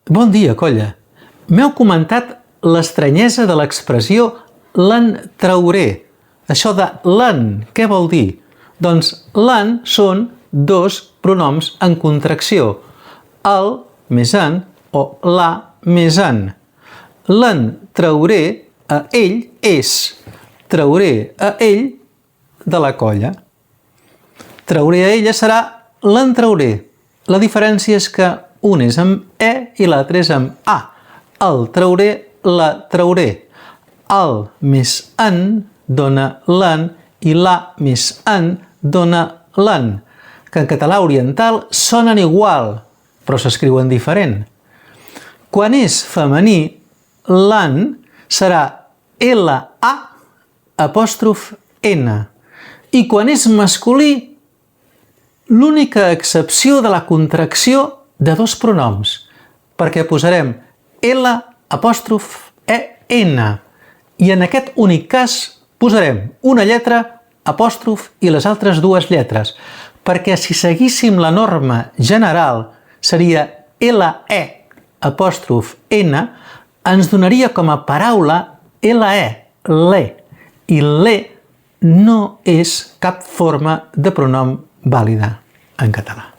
Bon dia, colla. M'heu comentat l'estranyesa de l'expressió «l'en trauré». Això de «l'en», què vol dir? Doncs l'en són dos pronoms en contracció, el més en o la més en. L'en trauré a ell és trauré a ell de la colla. Trauré a ella serà l'en trauré. La diferència és que un és amb E i l'altre és amb A. El trauré, la trauré. El més en dona l'en i la més en dona l'en, que en català oriental sonen igual, però s'escriuen diferent. Quan és femení, l'en serà L-A apòstrof N. I quan és masculí, l'única excepció de la contracció de dos pronoms, perquè posarem L apòstrof E-N. I en aquest únic cas posarem una lletra, apòstrof i les altres dues lletres, perquè si seguíssim la norma general seria L-E apòstrof N, ens donaria com a paraula L-E, l'E, i l'E no és cap forma de pronom vàlida en català.